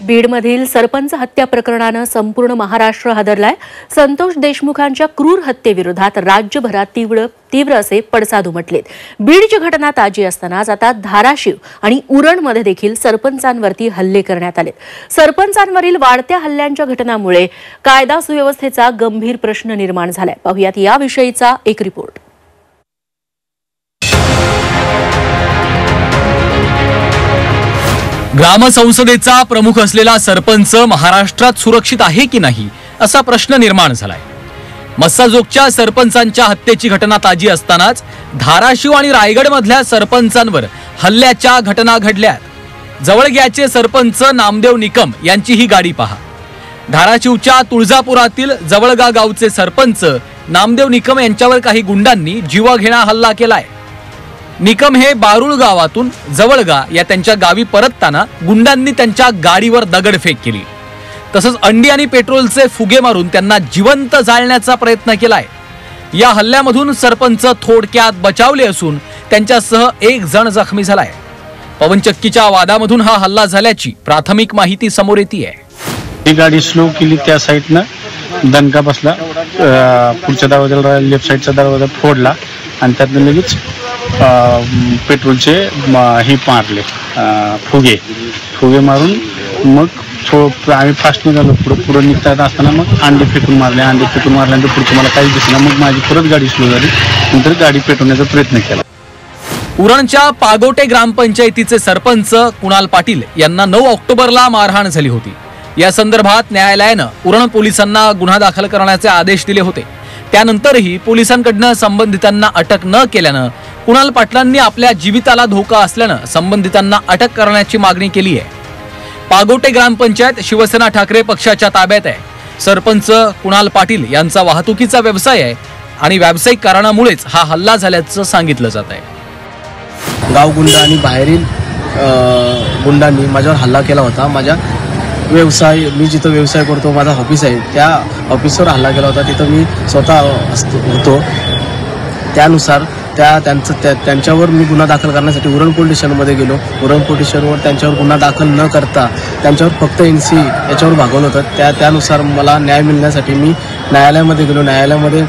बीडमधील सरपंच हत्या प्रकरणाने संपूर्ण महाराष्ट्र हादरलाय। संतोष देशमुखांच्या क्रूर हत्येविरोधात राज्यभरात तीव्र असे पडसाद उमटलेत। बीडची घटना ताजी असतानाच आता धाराशिव आणि उरणमध्ये देखील सरपंचांवरती हल्ले करण्यात आले। सरपंचांवरील वाढत्या हल्ल्यांच्या घटनांमुळे कायदा सुव्यवस्थेचा गंभीर प्रश्न निर्माण झालाय। पाहुयात याविषयीचा एक रिपोर्ट। ग्रामसंसदेचा प्रमुख असलेला सरपंच महाराष्ट्रात सुरक्षित आहे की नाही असा प्रश्न निर्माण झालाय। मस्साजोगच्या सरपंचांच्या हत्येची घटना ताजी असतानाच धाराशिव आणि रायगड मधल्या सरपंचांवर हल्ल्याच्या घटना घडल्यात। जवळग्याचे सरपंच नामदेव निकम यांची ही गाडी पहा। धाराशिवच्या तुळजापुरातील जवळगा गावचे सरपंच नामदेव निकम यांच्यावर काही गुंडांनी जीवघेणा हल्ला केलाय। निकम हे बारुळ गावातून जवळगा या त्यांच्या गावी परतताना गुंडांनी त्यांच्या गाडीवर दगडफेक केली। तसंच अंडी आणि पेट्रोलचे फुगे मारून त्यांना जिवंत जाळण्याचा प्रयत्न केलाय। या हल्ल्यामधून सरपंच थोडक्यात बचावले असून त्यांच्यासह एक जण जखमी झालाय। पवनचक्कीच्या वादामधून हा हल्ला झाल्याची प्राथमिक माहिती समोर येते आहे। ही गाडी स्लो केली, त्या साईडनं दणका बसला, पुढच्या दरवाजाला लेफ्ट साईडचा दरवाजा फोडला आणि त्यातनं लगेच पेट्रोलचे हे मारले, फुगे मारून मग आम्ही फास्ट निघालो। पुढे निघता असताना मग अंडे फेकून मारल्यानंतर पुढचं मला काहीच दिसलं। मग माझी परत गाडी स्लो झाली, नंतर गाडी पेटवण्याचा प्रयत्न केला। उरणच्या पागोटे ग्रामपंचायतीचे सरपंच कुणाल पाटील यांना 9 ऑक्टोबरला मारहाण झाली होती। या संदर्भात न्यायालयानं उरण पोलिसांना गुन्हा दाखल करण्याचे आदेश दिले होते। त्यानंतरही पोलिसांकडून संबंधितांना अटक न केल्यानं कुणाल पाटलांनी आपल्या जीविताला धोका असल्यानं संबंधितांना अटक करण्याची मागणी केली आहे। पागोटे ग्रामपंचायत शिवसेना ठाकरे पक्षाच्या ताब्यात आहे। सरपंच कुणाल पाटील यांचा वाहतुकीचा व्यवसाय आहे आणि व्यावसायिक कारणामुळेच हा हल्ला झाल्याचं सांगितलं जात आहे। गावगुंड आणि बाहेरील गुंडांनी माझ्यावर हल्ला केला होता। माझ्या मी जिथं व्यवसाय करतो, माझा ऑफिस आहे, त्या ऑफिसवर हल्ला केला होता। तिथं मी स्वतः होतो। त्यानुसार त्यांच्यावर मी गुन्हा दाखल करण्यासाठी उरण पोलीस स्टेशनमध्ये गेलो। उरण पोलीस स्टेशनवर त्यांच्यावर गुन्हा दाखल न करता त्यांच्यावर फक्त NC याच्यावर भागवलं होतं। त्यानुसार मला न्याय मिळण्यासाठी मी न्यायालयामध्ये गेलो। न्यायालयामध्ये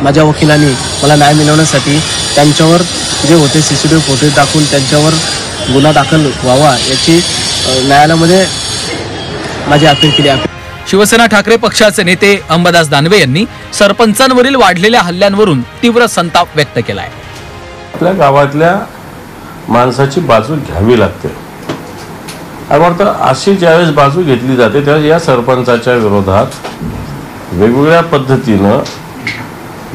माझ्या वकिलांनी मला न्याय मिळवण्यासाठी त्यांच्यावर जे होते CCTV फुटेज दाखवून त्यांच्यावर गुन्हा दाखल व्हावा याची न्यायालयामध्ये माझी अपील केली। शिवसेना ठाकरे पक्षाचे नेते अंबादास दानवे यांनी सरपंचांवरील वाढलेल्या हल्ल्यांवरून तीव्र संताप व्यक्त केलाय। आपल्या गावातल्या माणसाची बाजू घ्यावी लागते। अर्थात अशी ज्यावेळेस बाजू घेतली जाते त्यावेळेस या सरपंचाच्या विरोधात वेगवेगळ्या पद्धतीनं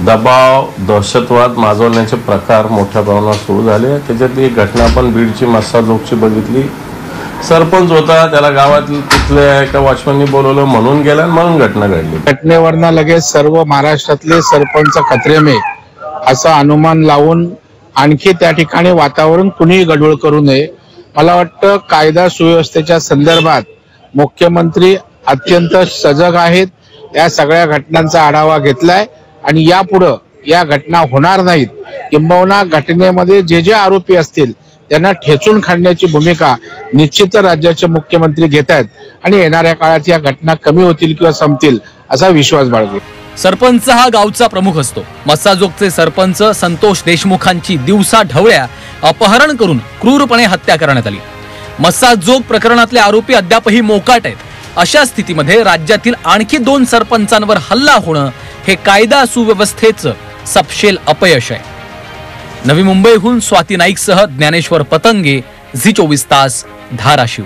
दबाव, दहशतवाद माजवण्याचे प्रकार मोठ्या प्रमाणात सुरू झाले। त्याच्यातली एक घटना आपण बीडची मस्साजोगची बघितली। सरपंच होता, त्याला गावातील तिथल्या एका वॉचमननी बोलवलं म्हणून गेला, म्हणून घटना घडली। घटनेवरनं लगेच सर्व महाराष्ट्रातले सरपंच खतरे में असा अनुमान लावून आणखी त्या ठिकाणी वातावरण कुणीही गडबड करू नये। मला वाटतं कायदा सुव्यवस्थेच्या संदर्भात मुख्यमंत्री अत्यंत सजग आहेत। या सगळ्या घटनांचा आढावा घेतलाय आणि यापुढे या घटना होणार नाहीत, किंबहुना घटनेमध्ये जे आरोपी असतील त्यांना ठेचून काढण्याची भूमिका निश्चित राज्याचे मुख्यमंत्री घेत आहेत आणि येणाऱ्या काळात या घटना कमी होतील किंवा संपतील असा विश्वास बाळगतो। सरपंच हा गावचा प्रमुख असतो। मस्साजोगचे सरपंच संतोष देशमुखांची दिवसा ढवळ्या अपहरण करून क्रूरपणे हत्या करण्यात आली। मस्साजोग प्रकरणातले आरोपी अद्यापही मोकाट आहेत। अशा स्थितीमध्ये राज्यातील आणखी 2 सरपंचांवर हल्ला होणं हे कायदा सुव्यवस्थेचं सपशेल अपयश आहे। नवी मुंबईहून स्वाती नाईकसह ज्ञानेश्वर पतंगे, झी 24 तास, धाराशिव।